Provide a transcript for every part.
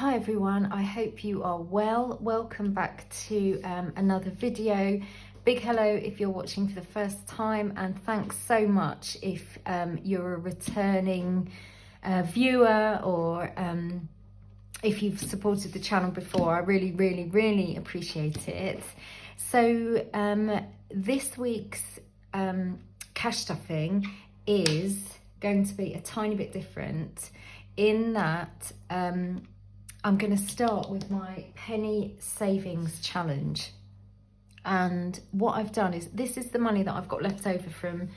Hi everyone, I hope you are well. Welcome back to another video. Big hello if you're watching for the first time, and thanks so much if you're a returning viewer, or if you've supported the channel before. I really appreciate it. So this week's cash stuffing is going to be a tiny bit different in that I'm going to start with my penny savings challenge. And what I've done is, this is the money that I've got left over from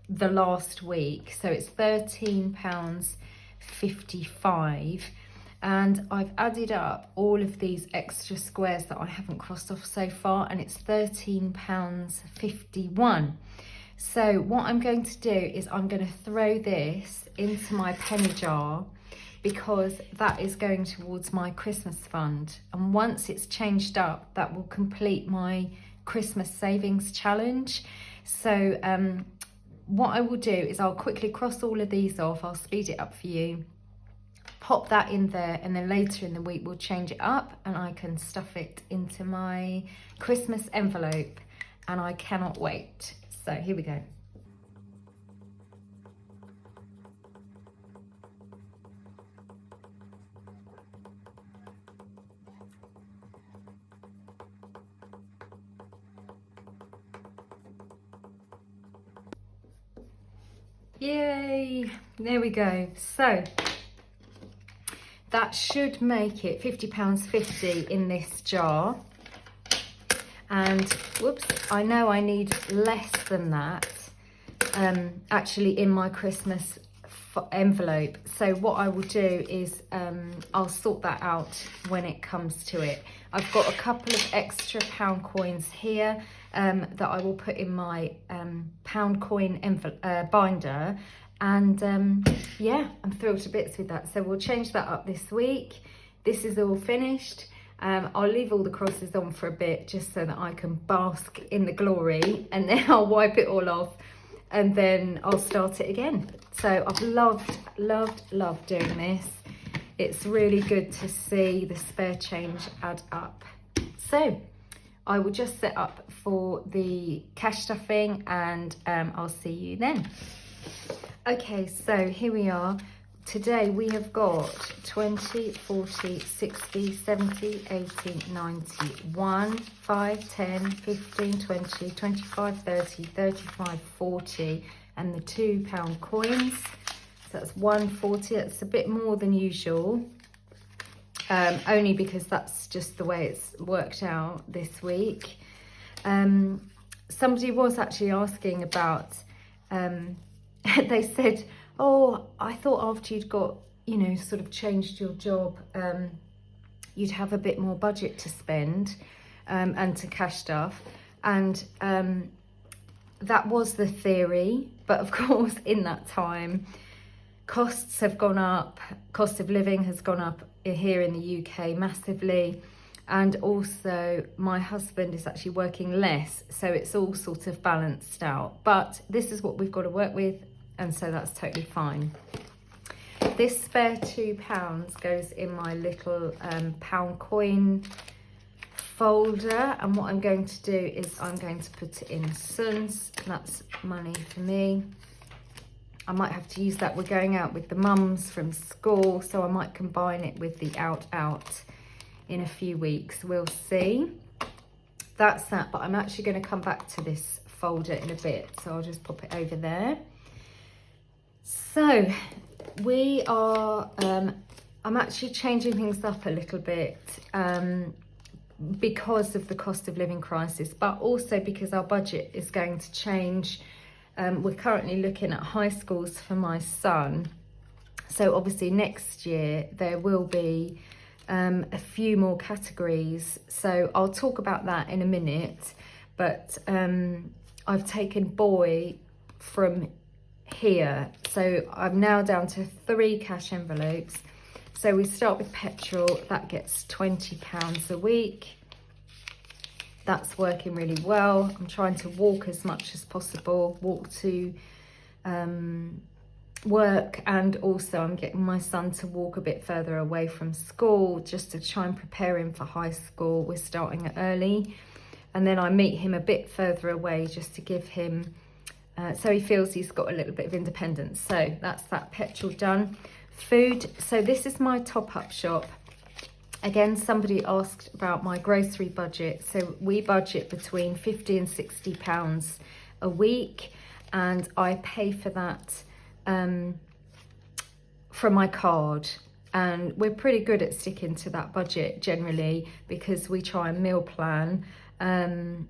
the last week. So it's £13.55. And I've added up all of these extra squares that I haven't crossed off so far, and it's £13.51. So what I'm going to do is I'm going to throw this into my penny jar, because that is going towards my Christmas fund. And once it's changed up, that will complete my Christmas savings challenge. So what I will do is I'll quickly cross all of these off. I'll speed it up for you, pop that in there, and then later in the week we'll change it up and I can stuff it into my Christmas envelope, and I cannot wait. So here we go. Yay, there we go. So that should make it £50.50 in this jar. And whoops, I know I need less than that actually in my Christmas envelope. So what I will do is I'll sort that out when it comes to it. I've got a couple of extra pound coins here that I will put in my pound coin binder, and yeah, I'm thrilled to bits with that. So we'll change that up this week. This is all finished. I'll leave all the crosses on for a bit just so that I can bask in the glory, and then I'll wipe it all off and then I'll start it again. So I've loved doing this. It's really good to see the spare change add up. So I will just set up for the cash stuffing, and I'll see you then. Okay, so here we are. Today we have got 20, 40, 60, 70, 80, 90, 1, 5, 10, 15, 20, 25, 30, 35, 40, and the £2 coins. So that's 140. That's a bit more than usual, only because that's just the way it's worked out this week. Somebody was actually asking about, they said, oh, I thought after you'd got, you know, sort of changed your job, you'd have a bit more budget to spend and to cash stuff. And that was the theory. But of course, in that time, costs have gone up. Cost of living has gone up here in the UK massively. And also my husband is actually working less. So it's all sort of balanced out. But this is what we've got to work with, and so that's totally fine. This spare £2 goes in my little pound coin folder, and what I'm going to do is I'm going to put it in Sun's. That's money for me. I might have to use that. We're going out with the mums from school, so I might combine it with the out in a few weeks. We'll see. That's that, but I'm actually going to come back to this folder in a bit, so I'll just pop it over there. So we are, I'm actually changing things up a little bit because of the cost of living crisis, but also because our budget is going to change. We're currently looking at high schools for my son. So obviously next year there will be a few more categories. So I'll talk about that in a minute, but I've taken boy from here, so I'm now down to 3 cash envelopes. So we start with petrol. That gets £20 a week. That's working really well. I'm trying to walk as much as possible, walk to work, and also I'm getting my son to walk a bit further away from school just to try and prepare him for high school. We're starting early, and then I meet him a bit further away just to give him so he feels he's got a little bit of independence. So that's that petrol done. Food, so this is my top-up shop. Again, somebody asked about my grocery budget. So we budget between 50 and 60 pounds a week, and I pay for that from my card. And we're pretty good at sticking to that budget generally because we try and meal plan, and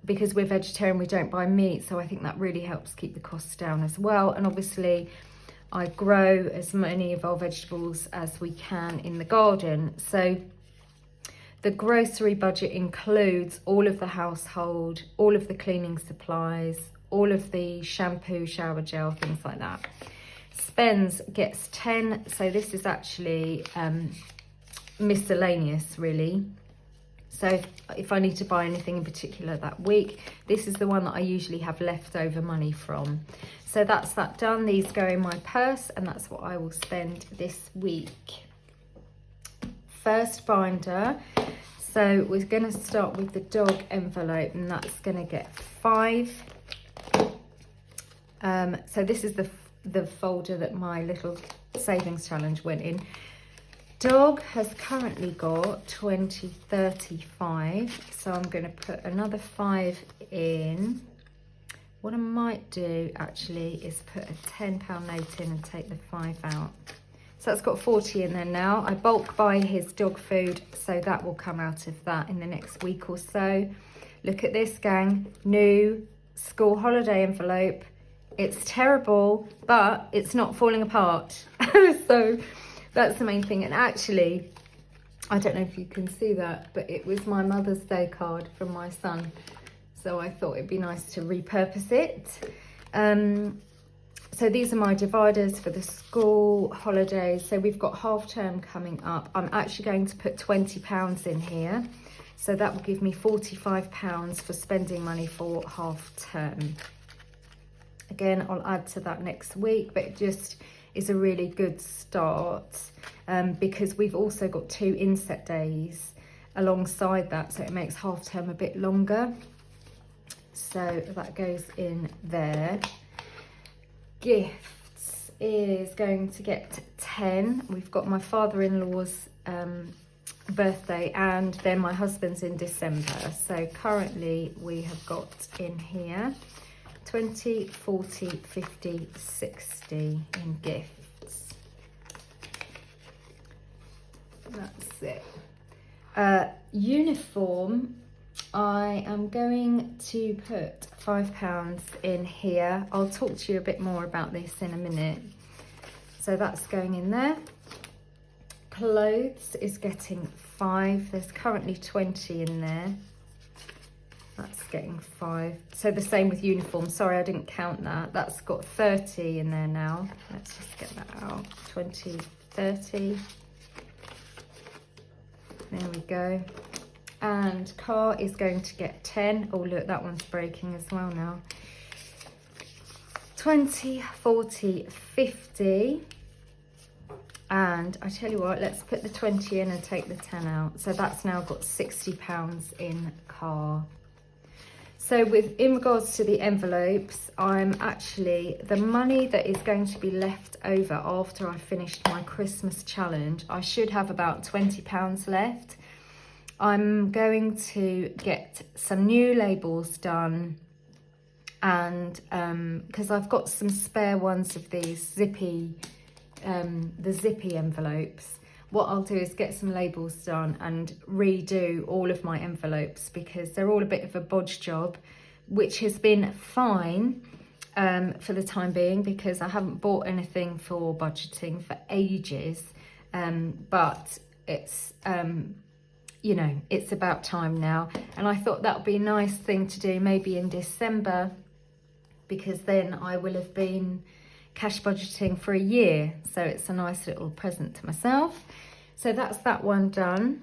because we're vegetarian, we don't buy meat, so I think that really helps keep the costs down as well. And obviously I grow as many of our vegetables as we can in the garden. So the grocery budget includes all of the household, all of the cleaning supplies, all of the shampoo, shower gel, things like that. Spends gets 10, so this is actually miscellaneous really. So if I need to buy anything in particular that week, this is the one that I usually have leftover money from. So that's that done. These go in my purse, and that's what I will spend this week. First binder. So we're going to start with the dog envelope, and that's going to get 5. So this is the folder that my little savings challenge went in. Dog has currently got 20.35, so I'm going to put another 5 in. What I might do actually is put a £10 note in and take the 5 out. So that's got 40 in there now. I bulk buy his dog food, so that will come out of that in the next week or so. Look at this, gang. New school holiday envelope. It's terrible, but it's not falling apart. So that's the main thing. And actually, I don't know if you can see that, but it was my Mother's Day card from my son. So I thought it'd be nice to repurpose it. So these are my dividers for the school holidays. So we've got half term coming up. I'm actually going to put £20 in here. So that will give me £45 for spending money for half term. Again, I'll add to that next week, but it just is a really good start because we've also got 2 inset days alongside that, so it makes half term a bit longer. So that goes in there. Gifts is going to get 10. We've got my father-in-law's birthday, and then my husband's in December. So currently we have got in here 20, 40, 50, 60 in gifts. That's it. Uniform, I am going to put £5 in here. I'll talk to you a bit more about this in a minute. So that's going in there. Clothes is getting 5. There's currently 20 in there. That's getting 5. So the same with uniform. Sorry, I didn't count that. That's got 30 in there now. Let's just get that out. 20, 30. There we go. And car is going to get 10. Oh, look, that one's breaking as well now. 20, 40, 50. And I tell you what, let's put the 20 in and take the 10 out. So that's now got £60 in car. So in regards to the envelopes, I'm actually, the money that is going to be left over after I finished my Christmas challenge, I should have about £20 left. I'm going to get some new labels done, and because I've got some spare ones of these zippy, the zippy envelopes. What I'll do is get some labels done and redo all of my envelopes because they're all a bit of a bodge job, which has been fine for the time being because I haven't bought anything for budgeting for ages, but it's you know, it's about time now, and I thought that would be a nice thing to do maybe in December, because then I will have been cash budgeting for a year, so it's a nice little present to myself. So that's that one done.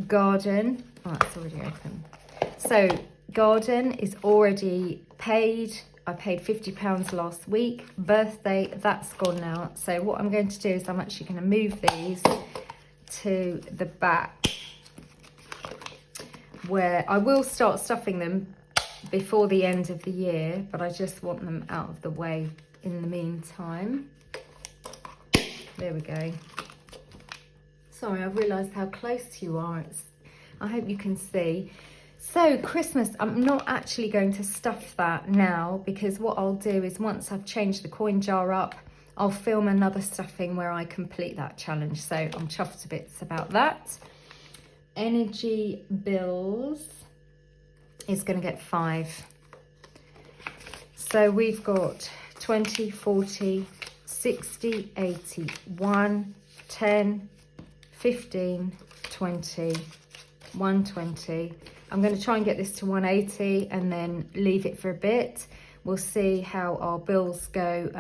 Garden, oh, that's already open. So garden is already paid. I paid £50 last week. Birthday, that's gone now. So what I'm going to do is I'm actually going to move these to the back, where I will start stuffing them before the end of the year, but I just want them out of the way in the meantime. There we go. Sorry, I've realised how close you are. I hope you can see. So Christmas, I'm not actually going to stuff that now, because what I'll do is once I've changed the coin jar up, I'll film another stuffing where I complete that challenge. So I'm chuffed to bits about that. Energy bills is going to get 5. So we've got 20, 40, 60, 80, 1, 10, 15, 20, 120. I'm going to try and get this to 180 and then leave it for a bit. We'll see how our bills go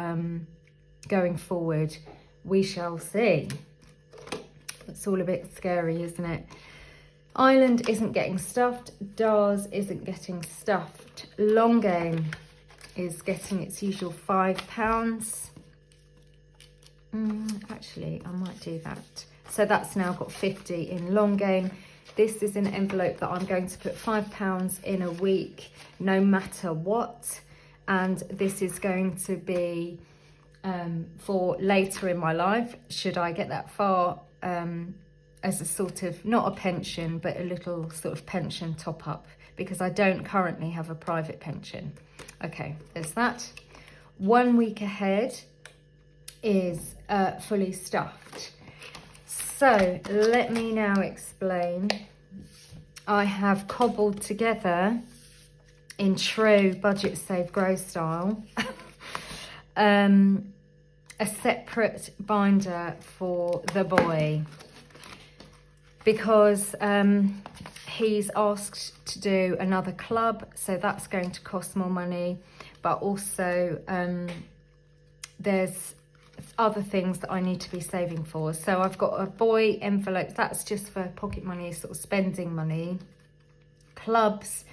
going forward. We shall see. It's all a bit scary, isn't it? Island isn't getting stuffed. Dars isn't getting stuffed. Long game is getting its usual £5. Actually, I might do that. So that's now got 50 in long game. This is an envelope that I'm going to put £5 in a week, no matter what. And this is going to be for later in my life, should I get that far, as a sort of, not a pension, but a little sort of pension top up, because I don't currently have a private pension. Okay, there's that. 1 week ahead is fully stuffed. So let me now explain. I have cobbled together, in true budget save grow style, a separate binder for the boy, because he's asked to do another club, so that's going to cost more money, but also there's other things that I need to be saving for. So I've got a boy envelope, that's just for pocket money, sort of spending money. Clubs,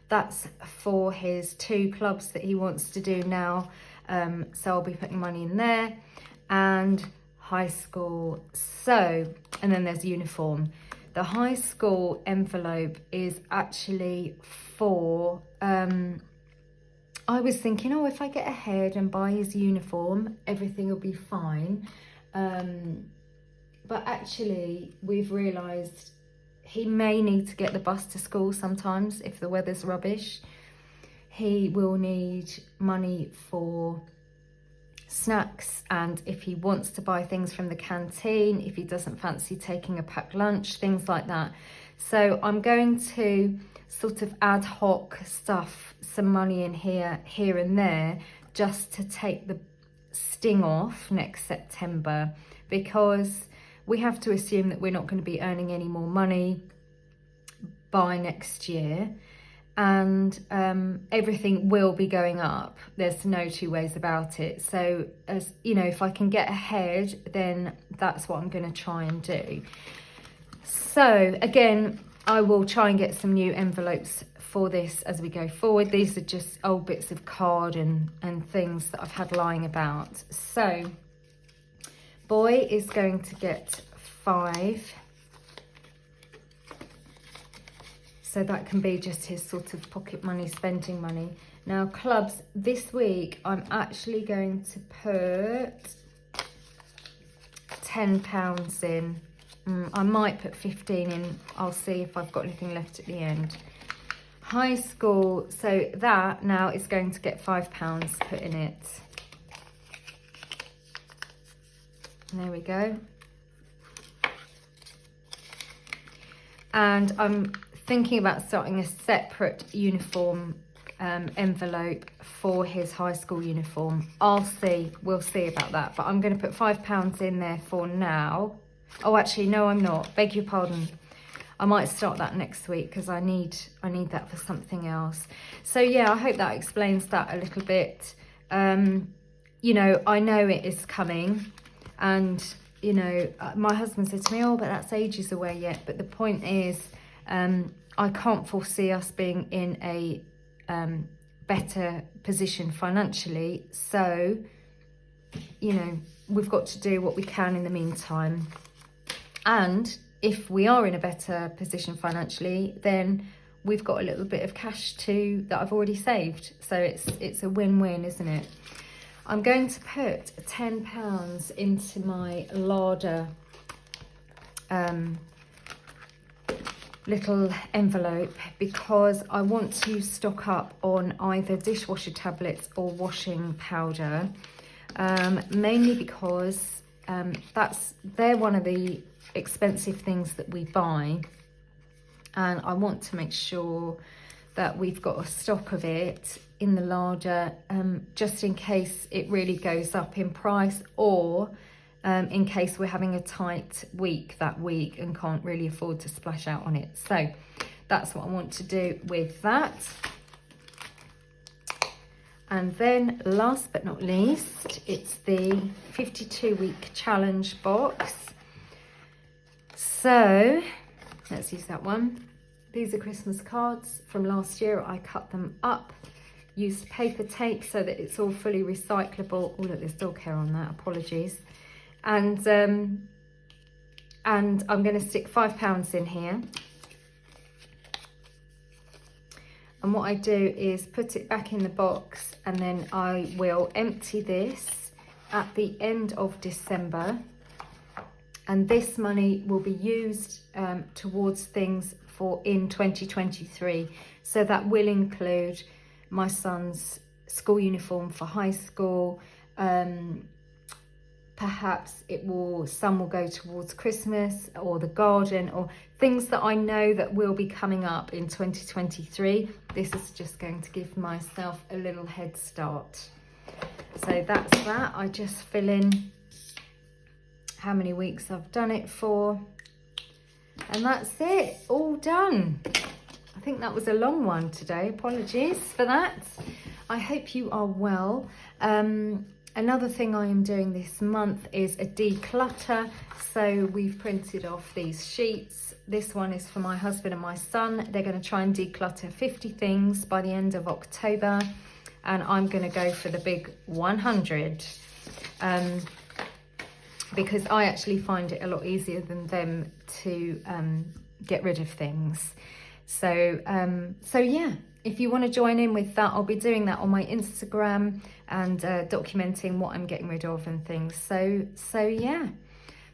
that's for his 2 clubs that he wants to do now, so I'll be putting money in there. And high school, so, and then there's uniform. The high school envelope is actually for, I was thinking, oh, if I get ahead and buy his uniform, everything will be fine. But actually, we've realised he may need to get the bus to school sometimes if the weather's rubbish. He will need money for snacks, and if he wants to buy things from the canteen, if he doesn't fancy taking a packed lunch, things like that. So I'm going to sort of ad hoc stuff some money in here and there, just to take the sting off next September, because we have to assume that we're not going to be earning any more money by next year, and everything will be going up. There's no 2 ways about it. So, as you know, if I can get ahead, then that's what I'm going to try and do. So again, I will try and get some new envelopes for this as we go forward. These are just old bits of card and things that I've had lying about. So boy is going to get 5. So that can be just his sort of pocket money, spending money. Now clubs, this week I'm actually going to put £10 in. I might put 15 in. I'll see if I've got anything left at the end. High school, so that now is going to get £5 put in it. There we go. And I'm thinking about starting a separate uniform envelope for his high school uniform. I'll see, we'll see about that. But I'm going to put £5 in there for now. Oh, actually, no, I'm not. Beg your pardon. I might start that next week because I need that for something else. So yeah, I hope that explains that a little bit. You know, I know it is coming, and you know, my husband said to me, oh, but that's ages away yet. But the point is, I can't foresee us being in a better position financially. So, you know, we've got to do what we can in the meantime. And if we are in a better position financially, then we've got a little bit of cash too that I've already saved. So it's a win-win, isn't it? I'm going to put £10 into my larder little envelope, because I want to stock up on either dishwasher tablets or washing powder, mainly because they're one of the expensive things that we buy, and I want to make sure that we've got a stock of it in the larder, just in case it really goes up in price, or in case we're having a tight week that week and can't really afford to splash out on it. So that's what I want to do with that. And then last but not least, it's the 52-week challenge box. So let's use that one. These are Christmas cards from last year. I cut them up, used paper tape so that it's all fully recyclable. Oh look, there's dog hair on that, apologies. And I'm going to stick £5 in here. And what I do is put it back in the box, and then I will empty this at the end of December. And this money will be used towards things for in 2023. So that will include my son's school uniform for high school. Perhaps some will go towards Christmas or the garden, or things that I know that will be coming up in 2023. This is just going to give myself a little head start. So that's that. I just fill in how many weeks I've done it for, and that's it, all done. I think that was a long one today, apologies for that. I hope you are well. Another thing I am doing this month is a declutter. So we've printed off these sheets. This one is for my husband and my son. They're going to try and declutter 50 things by the end of October, and I'm going to go for the big 100. Because I actually find it a lot easier than them to get rid of things. So yeah, if you want to join in with that, I'll be doing that on my Instagram and documenting what I'm getting rid of and things. So yeah,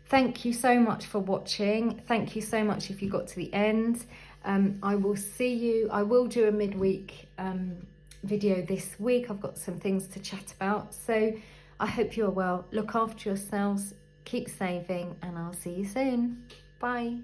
thank you so much for watching. Thank you so much if you got to the end. I will see you. I will do a midweek video this week. I've got some things to chat about. So I hope you're well. Look after yourselves. Keep saving, and I'll see you soon. Bye.